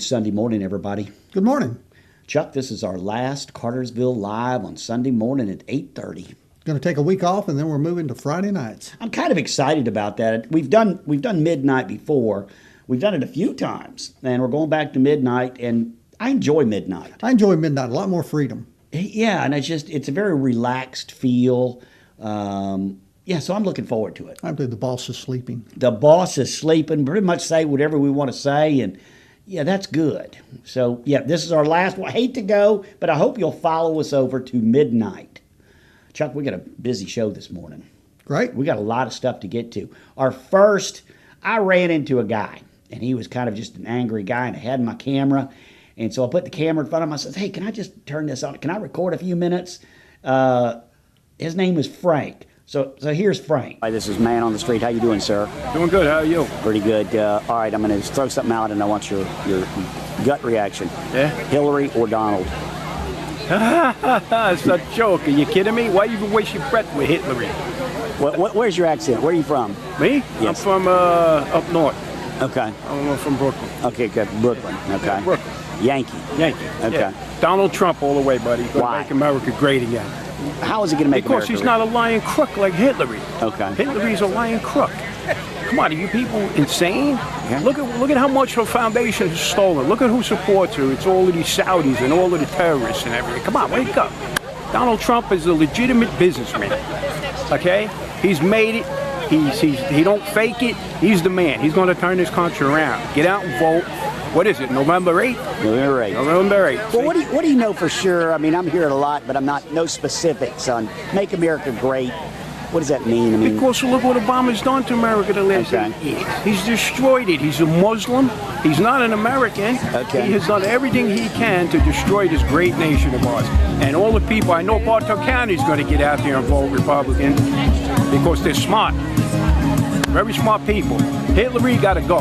Good Sunday morning, everybody. Good morning. Chuck, this is our last Cartersville Live on Sunday morning at 8:30. Going to take a week off, and then we're moving to Friday nights. I'm kind of excited about that. We've done midnight before. We've done it a few times, and we're going back to midnight, and I enjoy midnight. I enjoy midnight, a lot more freedom. Yeah, and it's a very relaxed feel. So I'm looking forward to it. I believe the boss is sleeping. The boss is sleeping. Pretty much say whatever we want to say, and yeah, that's good. So yeah, this is our last one. I hate to go, but I hope you'll follow us over to midnight. Chuck, we got a busy show this morning. Great. We got a lot of stuff to get to. I ran into a guy, and he was kind of just an angry guy, and I had my camera, and so I put the camera in front of him. I said, "Hey, can I just turn this on? Can I record a few minutes?" His name was Frank. So here's Frank. Hi, this is Man on the Street. How you doing, sir? Doing good. How are you? Pretty good. All right, I'm going to throw something out, and I want your gut reaction. Yeah? Hillary or Donald? It's a joke. Are you kidding me? Why even waste your breath with Hillary? Where's your accent? Where are you from? Me? Yes. I'm from up north. Okay. I'm from Brooklyn. Okay, good. Brooklyn. Okay. Yeah, Brooklyn. Yankee. Okay. Yeah. Donald Trump all the way, buddy. Gonna Why? make America great again. How is he going to make Because America he's great? not a lying crook like Hillary. Okay. Hillary's a lying crook. Come on, are you people insane? Yeah. Look at how much her foundation has stolen. Look at who supports her. It's all of these Saudis and all of the terrorists and everything. Come on, wake up. Donald Trump is a legitimate businessman. Okay? He's made it. He don't fake it. He's the man. He's going to turn this country around. Get out and vote. What is it, November 8th? November 8th. November 8th. Well, what do you know for sure? I mean, I'm hearing a lot, but no specifics on Make America Great. What does that mean? I mean, Because look what Obama's done to America the last 8 years. He's destroyed it. He's a Muslim. He's not an American. Okay. He has done everything he can to destroy this great nation of ours. And all the people, I know Bartow County is going to get out there and vote Republican because they're smart. Very smart people. Hillary got to go.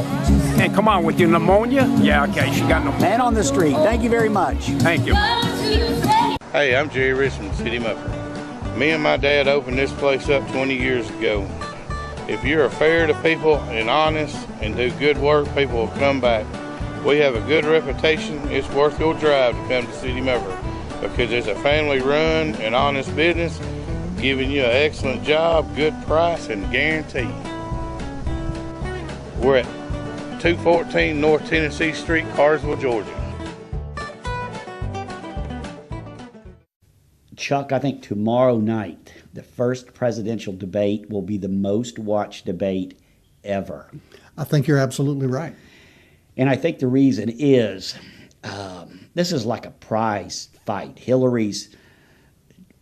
And come on, with your pneumonia? Yeah, okay, she got pneumonia. Man on the Street. Thank you very much. Thank you. Hey, I'm Jerry Richmond, City Muffler. Me and my dad opened this place up 20 years ago. If you're fair to people and honest and do good work, people will come back. We have a good reputation. It's worth your drive to come to City Muffler because it's a family-run and honest business, giving you an excellent job, good price, and guarantee. We're at 214 North Tennessee Street, Cartersville, Georgia. Chuck, I think tomorrow night, the first presidential debate will be the most watched debate ever. I think you're absolutely right. And I think the reason is this is like a prize fight. Hillary's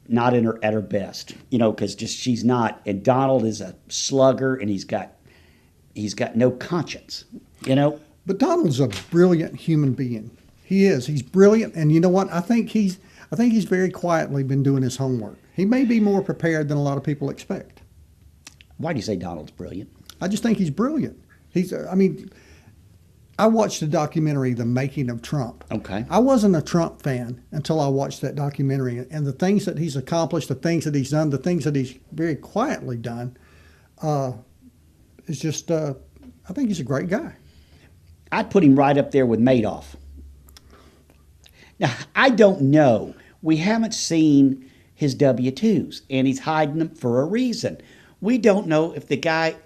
not at her best, because she's not. And Donald is a slugger, and he's got no conscience, But Donald's a brilliant human being. He is. He's brilliant, and you know what? I think he's very quietly been doing his homework. He may be more prepared than a lot of people expect. Why do you say Donald's brilliant? I just think he's brilliant. I watched the documentary, The Making of Trump. Okay. I wasn't a Trump fan until I watched that documentary. And the things that he's accomplished, the things that he's done, the things that he's very quietly done, is just, I think he's a great guy. I'd put him right up there with Madoff. Now, I don't know. We haven't seen his W-2s, and he's hiding them for a reason. We don't know if the guy...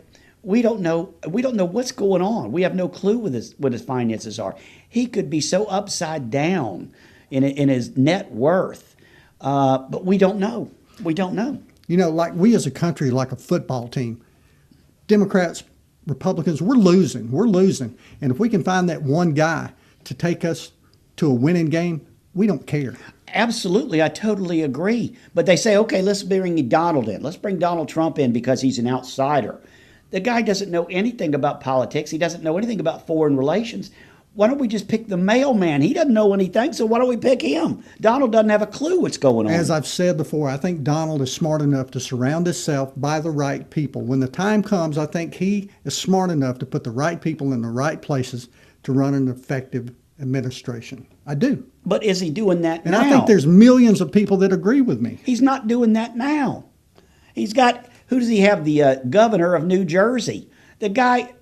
We don't know what's going on. We have no clue what his finances are. He could be so upside down in his net worth, but we don't know. We don't know. Like we as a country, like a football team, Democrats, Republicans, we're losing. We're losing. And if we can find that one guy to take us to a winning game, we don't care. Absolutely, I totally agree. But they say, okay, let's bring Donald in. Let's bring Donald Trump in because he's an outsider. The guy doesn't know anything about politics. He doesn't know anything about foreign relations. Why don't we just pick the mailman? He doesn't know anything, so why don't we pick him? Donald doesn't have a clue what's going on. As I've said before, I think Donald is smart enough to surround himself by the right people. When the time comes, I think he is smart enough to put the right people in the right places to run an effective administration. I do. But is he doing that and now? I think there's millions of people that agree with me. He's not doing that now. He's got, who does he have? The governor of New Jersey. The guy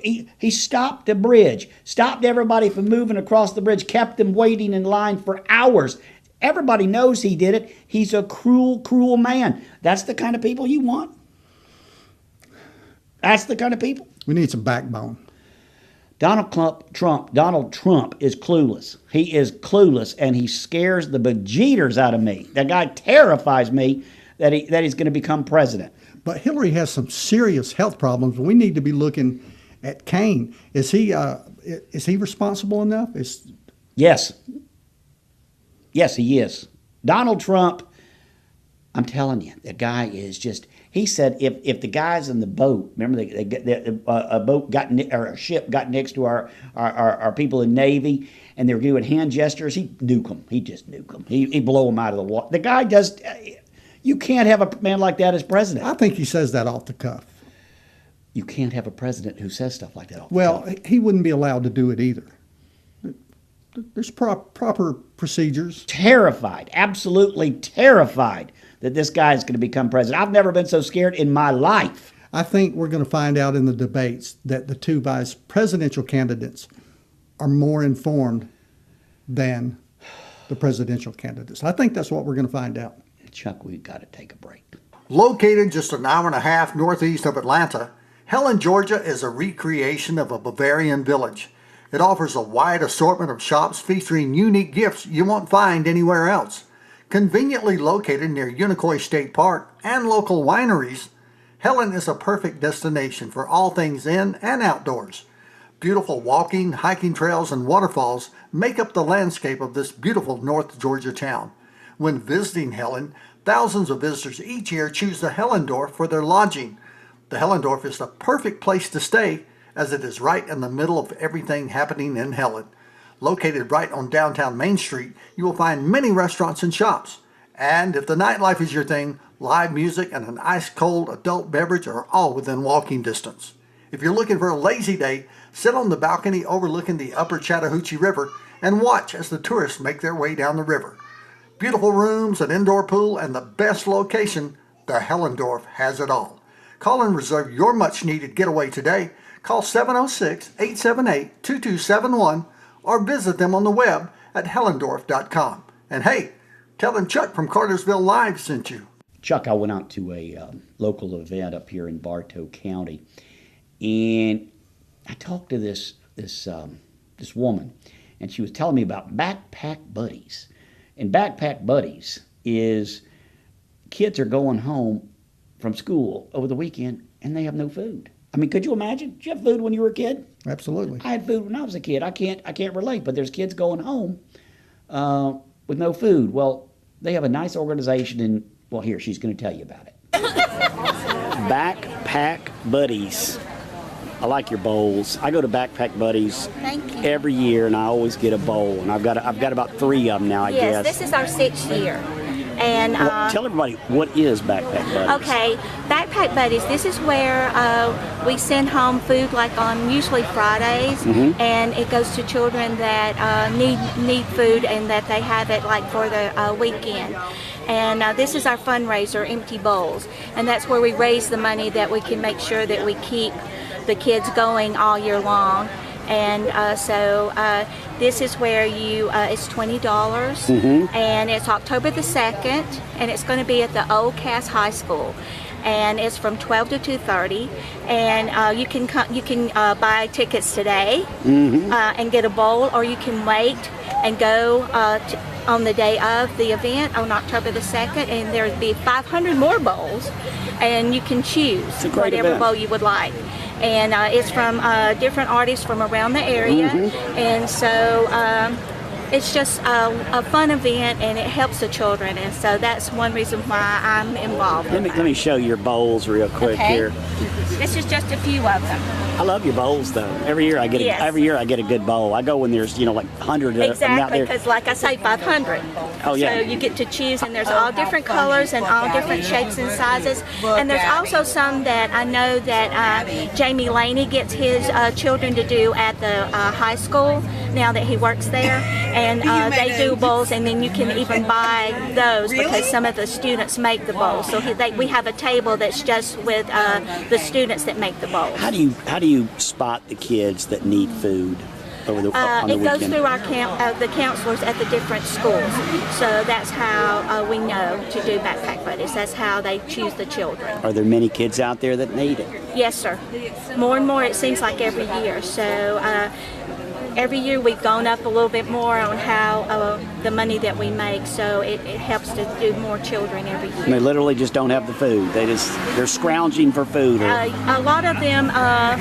He stopped the bridge, stopped everybody from moving across the bridge, kept them waiting in line for hours. Everybody knows he did it. He's a cruel, cruel man. That's the kind of people you want? That's the kind of people? We need some backbone. Donald Trump is clueless. He is clueless, and he scares the bejeeters out of me. That guy terrifies me that he's going to become president. But Hillary has some serious health problems. We need to be looking at Kane. Is he responsible enough? Yes. Yes, he is. Donald Trump, I'm telling you, the guy is just. He said if the guys in the boat, remember a boat or a ship got next to our people in Navy, and they were doing hand gestures, he'd nuke them. He'd just nuke them. He'd blow them out of the water. The guy does. You can't have a man like that as president. I think he says that off the cuff. You can't have a president who says stuff like that off the cuff. Well, he wouldn't be allowed to do it either. There's proper procedures. Terrified, absolutely terrified that this guy is going to become president. I've never been so scared in my life. I think we're going to find out in the debates that the two vice presidential candidates are more informed than the presidential candidates. I think that's what we're going to find out. Chuck, we've got to take a break. Located just an hour and a half northeast of Atlanta, Helen, Georgia is a recreation of a Bavarian village. It offers a wide assortment of shops featuring unique gifts you won't find anywhere else. Conveniently located near Unicoi State Park and local wineries, Helen is a perfect destination for all things in and outdoors. Beautiful walking, hiking trails, and waterfalls make up the landscape of this beautiful North Georgia town. When visiting Helen, thousands of visitors each year choose the Helendorf for their lodging. The Helendorf is the perfect place to stay as it is right in the middle of everything happening in Helen. Located right on downtown Main Street, you will find many restaurants and shops. And if the nightlife is your thing, live music and an ice-cold adult beverage are all within walking distance. If you're looking for a lazy day, sit on the balcony overlooking the upper Chattahoochee River and watch as the tourists make their way down the river. Beautiful rooms, an indoor pool, and the best location, the Helendorf has it all. Call and reserve your much-needed getaway today. Call 706-878-2271 or visit them on the web at helendorf.com. And hey, tell them Chuck from Cartersville Live sent you. Chuck, I went out to a local event up here in Bartow County, and I talked to this woman, and she was telling me about Backpack Buddies. And Backpack Buddies is kids are going home from school over the weekend, and they have no food. I mean, could you imagine? Did you have food when you were a kid? Absolutely. I had food when I was a kid. I can't relate, but there's kids going home with no food. Well, they have a nice organization, and well, here, she's going to tell you about it. Backpack Buddies. I like your bowls. I go to Backpack Buddies every year, and I always get a bowl. And I've got about 3 of them now, I guess. Yes, this is our 6th year. And tell everybody, what is Backpack Buddies? Okay, Backpack Buddies, this is where we send home food like on usually Fridays, and it goes to children that need food and that they have it like for the weekend. And this is our fundraiser, Empty Bowls, and that's where we raise the money that we can make sure that we keep the kids going all year long. And so this is where it's $20, and it's October the 2nd, and it's going to be at the Old Cass High School, and it's from 12 to 2:30, and you can buy tickets today and get a bowl, or you can wait and go on the day of the event on October the 2nd, and there'll be 500 more bowls, and you can choose whatever bowl you would like. And it's from different artists from around the area, and so it's just a fun event, and it helps the children, and so that's one reason why I'm involved. Let me show your bowls real quick here. This is just a few of them. I love your bowls, though. Every year I get a good bowl. I go when there's like 100 of them out Exactly, there. because like I say, 500. Oh yeah. So you get to choose, and there's all different colors and all different shapes and sizes. And there's also some that I know that Jamie Laney gets his children to do at the high school now that he works there. and they do bowls, and then you can even buy those because some of the students make the bowls. So we have a table that's just with the students that make the bowls. How do you spot the kids that need food over on the it weekend? goes through our the counselors at the different schools. So that's how we know to do backpack buddies. That's how they choose the children. Are there many kids out there that need it? Yes, sir. More and more, it seems like every year. So every year we've gone up a little bit more on how the money that we make, so it helps to do more children every year. And they literally just don't have the food. They're scrounging for food. A lot of them,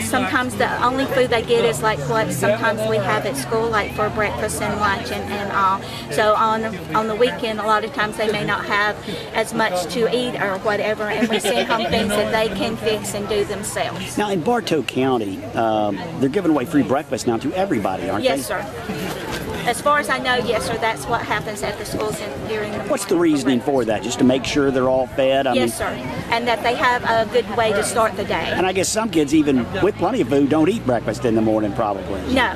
sometimes the only food they get is like what sometimes we have at school, like for breakfast and lunch and all. So on the weekend, a lot of times they may not have as much to eat or whatever, and we send home things that they can fix and do themselves. Now in Bartow County, they're giving away free breakfast now to everybody, aren't they? Yes, sir. As far as I know, yes, sir. That's what happens at the schools during the morning. What's the reasoning for that? Just to make sure they're all fed? Yes, sir. And that they have a good way to start the day. And I guess some kids, even with plenty of food, don't eat breakfast in the morning, probably. No,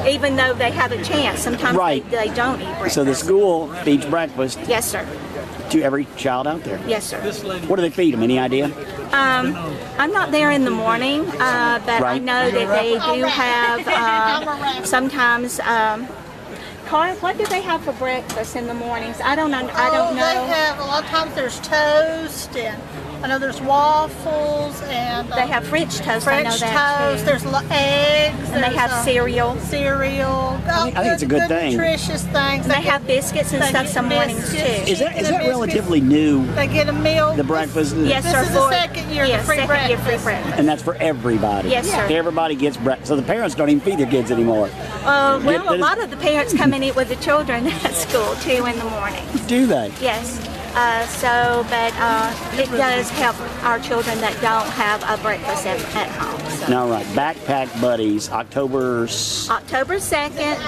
even though they have a chance, sometimes they don't eat breakfast. So the school feeds breakfast. Yes, sir. To every child out there. Yes, sir. What do they feed them? Any idea? I'm not there in the morning, but I know that they do have sometimes. Carl, what do they have for breakfast in the mornings? I don't know. They have a lot of times there's toast, and I know there's waffles, and they have French toast. I know French that toast. too. There's eggs, and they have cereal. I think it's a good thing. Nutritious things. And they have biscuits and stuff some mornings too. Is that relatively new? They get a meal. The breakfast. Yes, this sir. This is the second year of free breakfast. And that's for everybody. Yes, sir. Everybody gets breakfast. So the parents don't even feed their kids anymore. Well, a lot of the parents come and eat with the children at school too in the morning. Do they? Yes. But it does help our children that don't have a breakfast at home. So. All right, Backpack Buddies, October 2nd,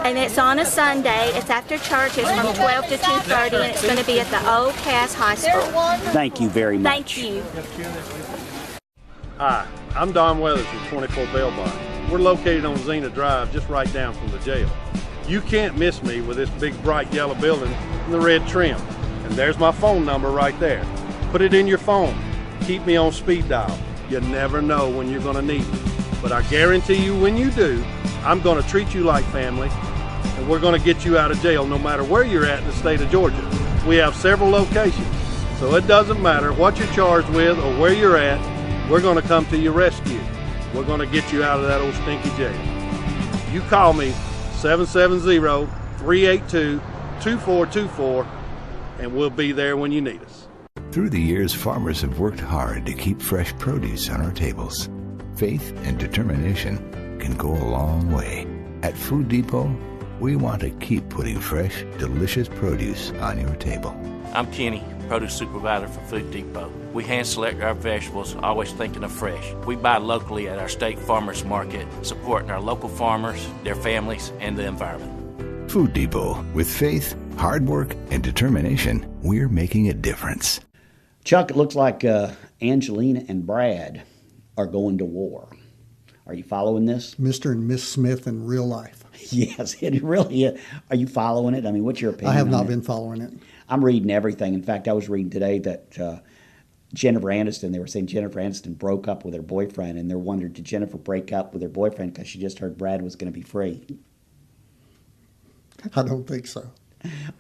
and it's on a Sunday. It's after church. It's from 12 to 2:30, and it's going to be at the Old Cass High School. Thank you very much. Thank you. Hi, I'm Don Weathers from 24 Bail Bonds. We're located on Xena Drive, just right down from the jail. You can't miss me with this big bright yellow building and the red trim. And there's my phone number right there. Put it in your phone. Keep me on speed dial. You never know when you're gonna need me. But I guarantee you when you do, I'm gonna treat you like family, and we're gonna get you out of jail no matter where you're at in the state of Georgia. We have several locations, so it doesn't matter what you're charged with or where you're at, we're gonna come to your rescue. We're gonna get you out of that old stinky jail. You call me 770-382-2424, and we'll be there when you need us. Through the years, farmers have worked hard to keep fresh produce on our tables. Faith and determination can go a long way. At Food Depot, we want to keep putting fresh, delicious produce on your table. I'm Kenny, produce supervisor for Food Depot. We hand select our vegetables, always thinking of fresh. We buy locally at our state farmers market, supporting our local farmers, their families, and the environment. Food Depot. With faith, hard work, and determination, we're making a difference. Chuck, it looks like Angelina and Brad are going to war. Are you following this? Mr. and Miss Smith in real life. Yes, it really is. Are you following it? I mean, what's your opinion? I have not been following it. I'm reading everything. In fact, I was reading today that Jennifer Aniston, they were saying Jennifer Aniston broke up with her boyfriend, and they're wondering, did Jennifer break up with her boyfriend because she just heard Brad was going to be free? I don't think so.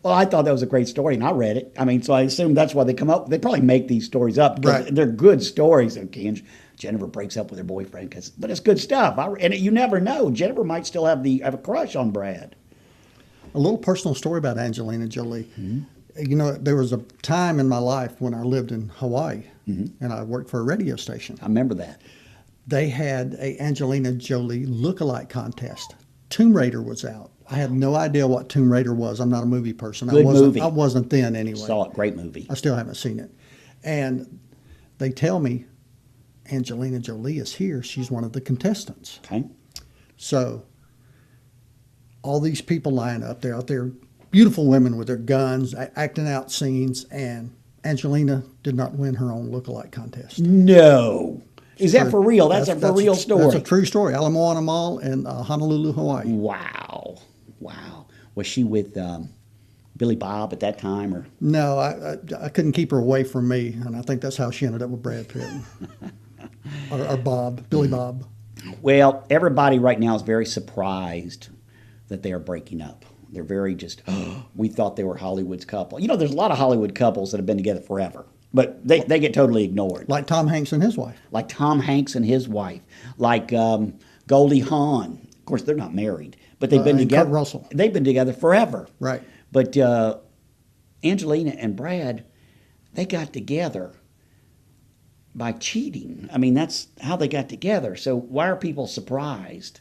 Well, I thought that was a great story, and I read it. I mean, so I assume that's why they come up. They probably make these stories up because they're good stories. Okay, Jennifer breaks up with her boyfriend, but it's good stuff. You never know. Jennifer might still have a crush on Brad. A little personal story about Angelina Jolie. Mm-hmm. You know, there was a time in my life when I lived in Hawaii, and I worked for a radio station. I remember that. They had a Angelina Jolie look-alike contest. Tomb Raider was out. I had no idea what Tomb Raider was. I'm not a movie person. Good movie. I wasn't then anyway. Saw it. Great movie. I still haven't seen it. And they tell me Angelina Jolie is here. She's one of the contestants. Okay. So all these people line up. They're out there, beautiful women with their guns, acting out scenes, and Angelina did not win her own look-alike contest. No. Is that for real? That's a for real story. That's a true story. Ala Moana Mall in Honolulu, Hawaii. Wow. Was she with Billy Bob at that time? Or No, I couldn't keep her away from me, and I think that's how she ended up with Brad Pitt. or Bob, Billy Bob. Well, everybody right now is very surprised that they are breaking up. They're very just, we thought they were Hollywood's couple. You know, there's a lot of Hollywood couples that have been together forever, but they get totally ignored. Like Tom Hanks and his wife. Like Tom Hanks and his wife. Like Goldie Hawn. Of course, they're not married, but they've been together. Kurt Russell. They've been together forever. Right. But Angelina and Brad, they got together by cheating. I mean, that's how they got together. So why are people surprised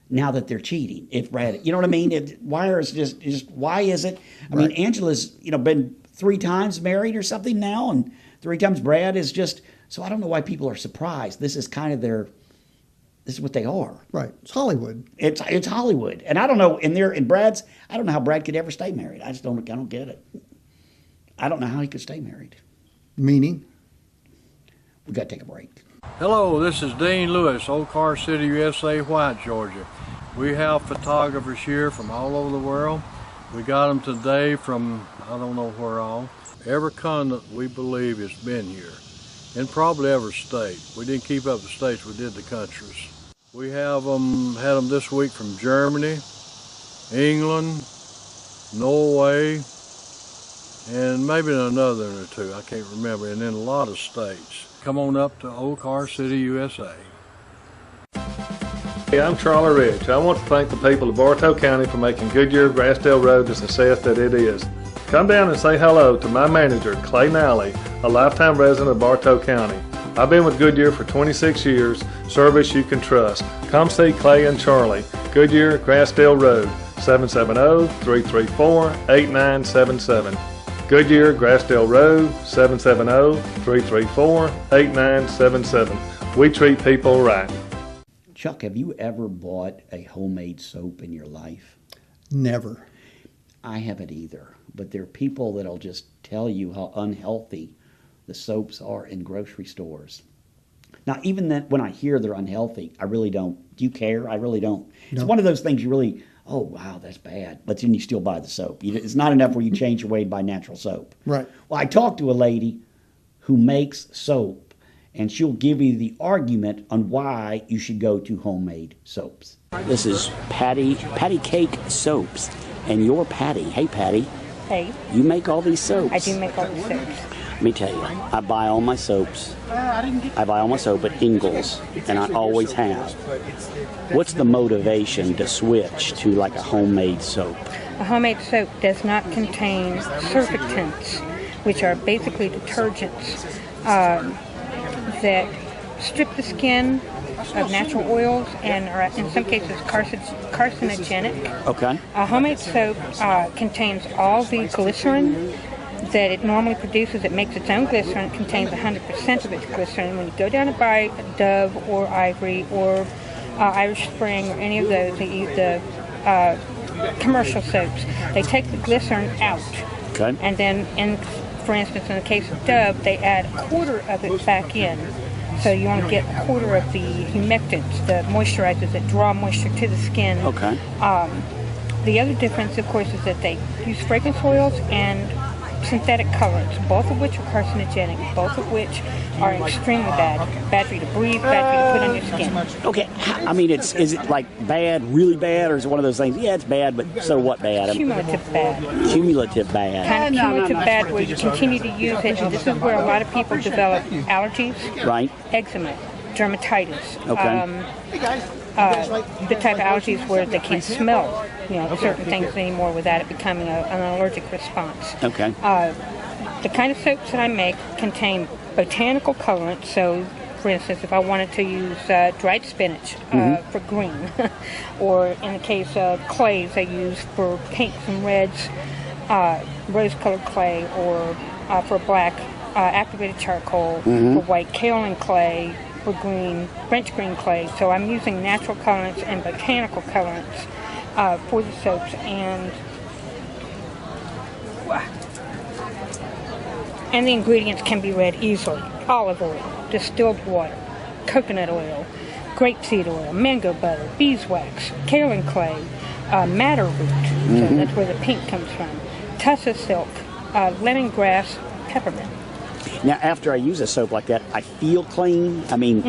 now that they're cheating? If Brad, you know what I mean? Why is it? I mean, Angela's been 3 times married or something now, and 3 times Brad is just. So I don't know why people are surprised. This is kind of this is what they are. Right. It's Hollywood. It's Hollywood, and I don't know. In Brad's, I don't know how Brad could ever stay married. I don't get it. I don't know how he could stay married. Meaning? We got to take a break. Hello, this is Dean Lewis, Old Car City, USA, White, Georgia. We have photographers here from all over the world. We got them today from, I don't know where all. Every continent we believe has been here, and probably every state. We didn't keep up the states, we did the countries. We have had them this week from Germany, England, Norway, and maybe another or 2, I can't remember, and then a lot of states. Come on up to Old Car City, USA. Hey, I'm Charlie Rich. I want to thank the people of Bartow County for making Goodyear Grassdale Road the success that it is. Come down and say hello to my manager, Clay Nally, a lifetime resident of Bartow County. I've been with Goodyear for 26 years, service you can trust. Come see Clay and Charlie, Goodyear Grassdale Road, 770-334-8977. Goodyear Grassdale Road, 770-334-8977. We treat people right. Chuck, have you ever bought a homemade soap in your life? Never. I haven't either. But there are people that'll just tell you how unhealthy the soaps are in grocery stores. Now, even that, when I hear they're unhealthy, I really don't. Do you care? I really don't. No. It's one of those things you really, oh, wow, that's bad. But then you still buy the soap. It's not enough where you change your way and buy natural soap. Right. Well, I talked to a lady who makes soap, and she'll give you the argument on why you should go to homemade soaps. This is Patty Cake Soaps, and you're Patty. Hey, Patty. Hey. You make all these soaps. I do make all these soaps. Let me tell you, I buy all my soaps. I buy all my soap at Ingles, and I always have. What's the motivation to switch to like a homemade soap? A homemade soap does not contain surfactants, which are basically detergents that strip the skin of natural oils and are in some cases carcinogenic. Okay. A homemade soap contains all the glycerin that it normally produces. It makes its own glycerin. It contains 100% of its glycerin. When you go down and buy Dove or Ivory or Irish Spring or any of those, the commercial soaps, they take the glycerin out. Okay. And then, for instance, in the case of Dove, they add a quarter of it back in. So you want to get a quarter of the humectants, the moisturizers that draw moisture to the skin. Okay. The other difference, of course, is that they use fragrance oils and synthetic colorants, both of which are carcinogenic, both of which are extremely bad. Bad for you to breathe, bad for you to put on your skin. Okay, I mean, is it like bad, really bad, or is it one of those things, yeah, it's bad, but so what bad? Cumulative bad. Cumulative bad. Kind of cumulative bad where you continue to use it, and this is where a lot of people develop allergies. Right. Eczema, dermatitis. Okay. The type of allergies where they can't smell, certain things anymore without it becoming an allergic response. Okay. The kind of soaps that I make contain botanical colorants. So, for instance, if I wanted to use dried spinach for green, or in the case of clays, I use for pinks and reds, rose-colored clay, or for black, activated charcoal, for white, kaolin clay, for green, French green clay. So I'm using natural colorants and botanical colorants for the soaps, and the ingredients can be read easily. Olive oil, distilled water, coconut oil, grapeseed oil, mango butter, beeswax, kaolin clay, madder root. So that's where the pink comes from. Tussa silk, lemongrass, peppermint. Now, after I use a soap like that, I feel clean. I mean,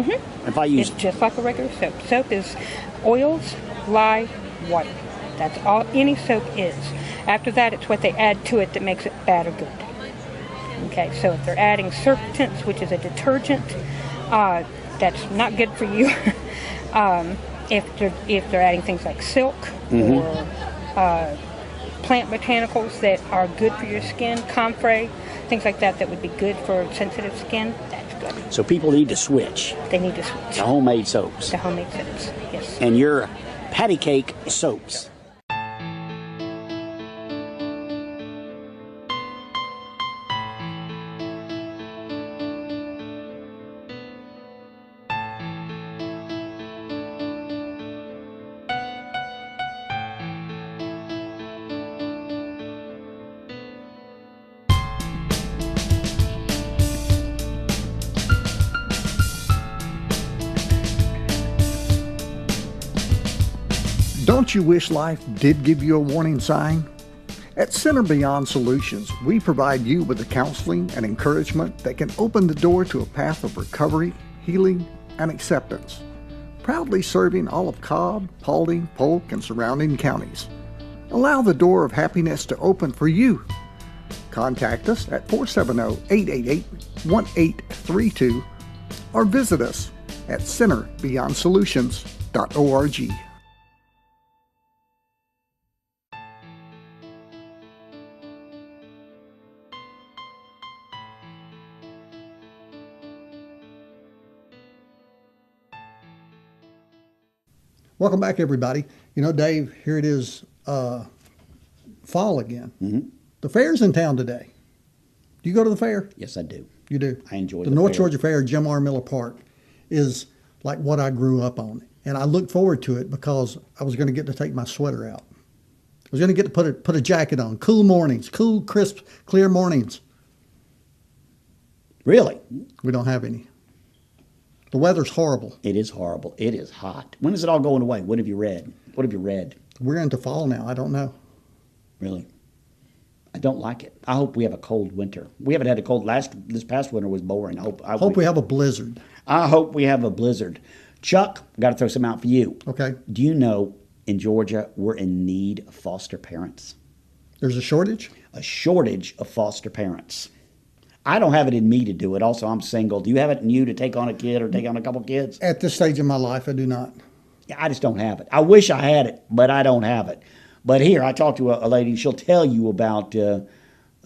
if I use... It's just like a regular soap. Soap is oils, lye, water. That's all any soap is. After that, it's what they add to it that makes it bad or good. Okay, so if they're adding surfactants, which is a detergent, that's not good for you. If they're adding things like silk or plant botanicals that are good for your skin, comfrey, things like that would be good for sensitive skin, that's good. So people need to switch. They need to switch. To homemade soaps. To homemade soaps, yes. And your patty cake soaps. Don't you wish life did give you a warning sign? At Center Beyond Solutions, we provide you with the counseling and encouragement that can open the door to a path of recovery, healing, and acceptance. Proudly serving all of Cobb, Paulding, Polk, and surrounding counties. Allow the door of happiness to open for you. Contact us at 470-888-1832 or visit us at centerbeyondsolutions.org. Welcome back, everybody. You know, Dave, here it is, fall again. The fair's in town today. Do you go to the fair? Yes, I do. You do? I enjoy the the North fair. Georgia Fair, Jim R. Miller Park, is like what I grew up on. And I look forward to it because I was going to get to take my sweater out. I was going to get to put a jacket on. Cool mornings, cool, crisp, clear mornings. Really? We don't have any. The weather's horrible. It is horrible. It is hot. When is it all going away? What have you read? What have you read? We're into fall now. I don't know. Really? I don't like it. I hope we have a cold winter. We haven't had a cold. This past winter was boring. I hope we have a blizzard. I hope we have a blizzard. Chuck, got to throw some out for you. Okay. Do you know in Georgia we're in need of foster parents? There's a shortage? A shortage of foster parents. I don't have it in me to do it. Also, I'm single. Do you have it in you to take on a kid or take on a couple kids? At this stage in my life, I do not. Yeah, I just don't have it. I wish I had it, but I don't have it. But here, I talked to a lady. She'll tell you about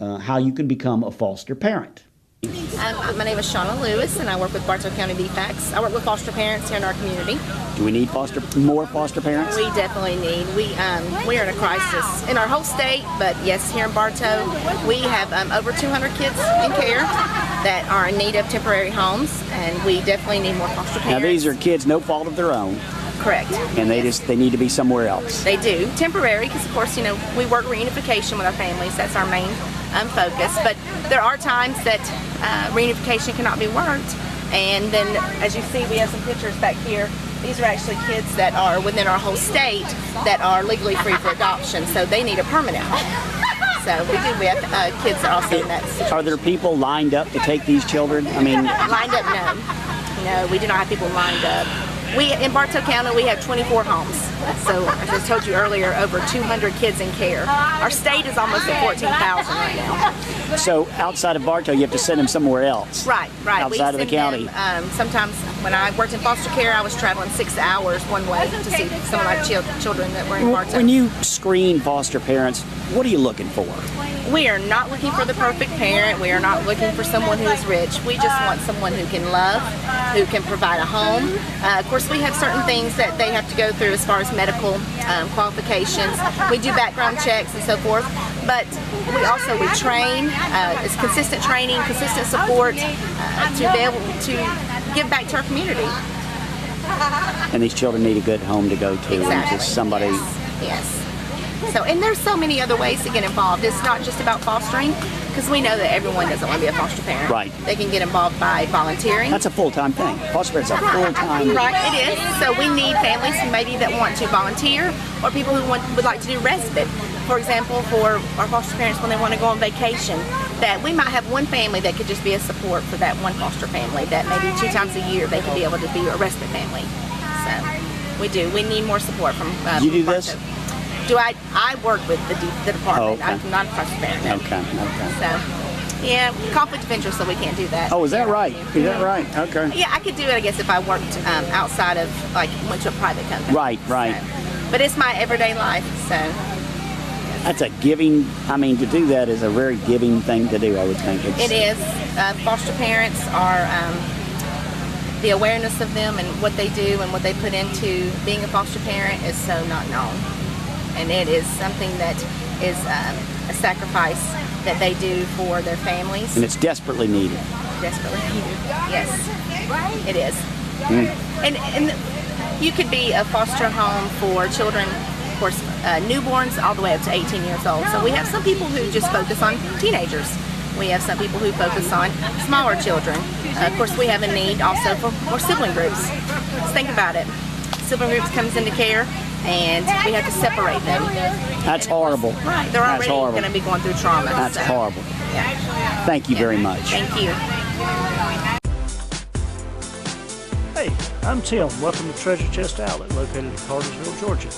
how you can become a foster parent. My name is Shawna Lewis, and I work with Bartow County BFACS. I work with foster parents here in our community. Do we need more foster parents? We definitely need. We are in a crisis in our whole state, but yes, here in Bartow, we have over 200 kids in care that are in need of temporary homes, and we definitely need more foster parents. Now, these are kids no fault of their own. Correct. And they need to be somewhere else. They do. Temporary, because of course, we work reunification with our families. That's our main focus. But there are times that reunification cannot be worked. And then, as you see, we have some pictures back here. These are actually kids that are within our whole state that are legally free for adoption. So they need a permanent home. So we have kids that are also in that situation. Are there people lined up to take these children? I mean, lined up, no. No, we do not have people lined up. In Bartow County, we have 24 homes. So, as I told you earlier, over 200 kids in care. Our state is almost at 14,000 right now. So, outside of Bartow, you have to send them somewhere else. Right. Outside of the county. Sometimes, when I worked in foster care, I was traveling 6 hours one way to see some of my children that were in Bartow. When you screen foster parents, what are you looking for? We are not looking for the perfect parent. We are not looking for someone who is rich. We just want someone who can love, who can provide a home. Of course, we have certain things that they have to go through as far as medical qualifications. We do background checks and so forth. But we train. It's consistent training, consistent support to be able to give back to our community. And these children need a good home to go to. Exactly. And just somebody. Yes. So, and there's so many other ways to get involved. It's not just about fostering, because we know that everyone doesn't want to be a foster parent. Right. They can get involved by volunteering. That's a full-time thing. Foster parents are full-time. Right, it is. So we need families who maybe that want to volunteer, or people who would like to do respite. For example, for our foster parents when they want to go on vacation, that we might have one family that could just be a support for that one foster family, that maybe 2 times a year they could be able to be a respite family. So we do. We need more support from You do this? I work with the department. Oh, okay. I'm not a foster parent. No. Okay. So, yeah, conflict of interest, so we can't do that. Oh, is that right? Is that right? Okay. Yeah, I could do it, I guess, if I worked outside of, like, went to a private company. Right. So, but it's my everyday life, so. That's a giving, to do that is a very giving thing to do, I would think. It is. Foster parents are, the awareness of them and what they do and what they put into being a foster parent is so not known. And it is something that is a sacrifice that they do for their families. And it's desperately needed. Desperately needed, yes. It is. And you could be a foster home for children, of course, newborns all the way up to 18 years old. So we have some people who just focus on teenagers. We have some people who focus on smaller children. Of course, we have a need also for more sibling groups. Let's think about it. Sibling groups comes into care, and we have to separate them. That's horrible. Right, they're already going to be going through trauma. That's horrible. Yeah. Thank you very much. Thank you. Hey, I'm Tim. Welcome to Treasure Chest Outlet, located in Cartersville, Georgia.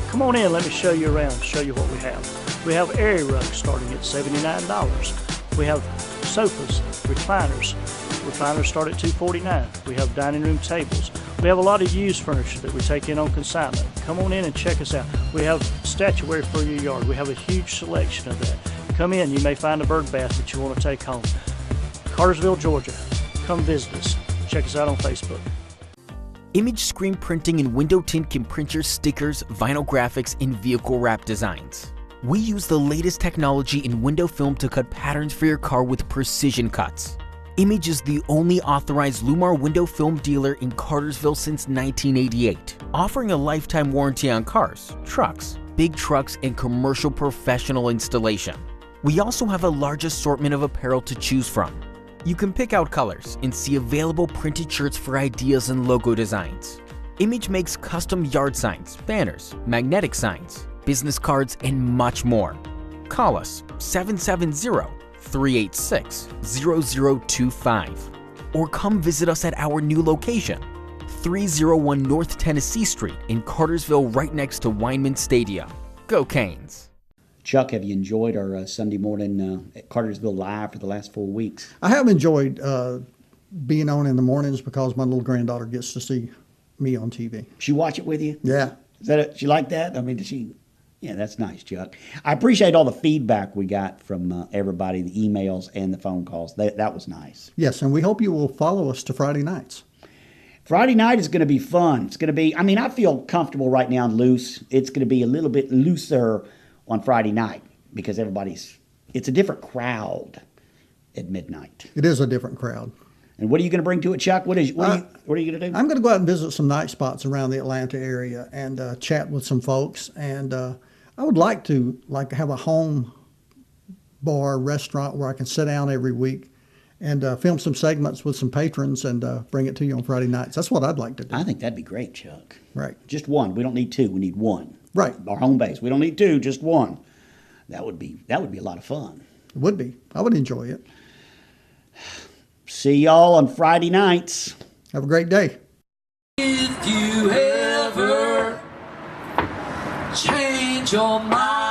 Come on in, let me show you around, show you what we have. We have area rugs starting at $79. We have sofas, recliners. Recliners start at $249. We have dining room tables. We have a lot of used furniture that we take in on consignment. Come on in and check us out. We have statuary for your yard. We have a huge selection of that. Come in, you may find a bird bath that you want to take home. Cartersville, Georgia. Come visit us. Check us out on Facebook. Image screen printing and window tint can print your stickers, vinyl graphics, and vehicle wrap designs. We use the latest technology in window film to cut patterns for your car with precision cuts. Image is the only authorized Lumar window film dealer in Cartersville since 1988, offering a lifetime warranty on cars, trucks, big trucks, and commercial professional installation. We also have a large assortment of apparel to choose from. You can pick out colors and see available printed shirts for ideas and logo designs. Image makes custom yard signs, banners, magnetic signs, business cards, and much more. Call us 770-386-0025 or come visit us at our new location, 301 North Tennessee Street in Cartersville, right next to Weinman Stadium. Go Canes! Chuck, have you enjoyed our Sunday morning at Cartersville Live for the last 4 weeks? I have enjoyed being on in the mornings because my little granddaughter gets to see me on TV. She watch it with you? Yeah. Is that she like that? Did she? Yeah, that's nice, Chuck. I appreciate all the feedback we got from everybody, the emails and the phone calls. That was nice. Yes, and we hope you will follow us to Friday nights. Friday night is going to be fun. It's going to be, I feel comfortable right now and loose. It's going to be a little bit looser on Friday night because it's a different crowd at midnight. It is a different crowd. And what are you going to bring to it, Chuck? What are you going to do? I'm going to go out and visit some night spots around the Atlanta area and chat with some folks. And I would like to have a home bar restaurant where I can sit down every week and film some segments with some patrons and bring it to you on Friday nights. That's what I'd like to do. I think that'd be great, Chuck. Right. Just one. We don't need two. We need one. Right. Our home base. We don't need two, just one. That would be a lot of fun. It would be. I would enjoy it. See y'all on Friday nights. Have a great day. If you ever change your mind.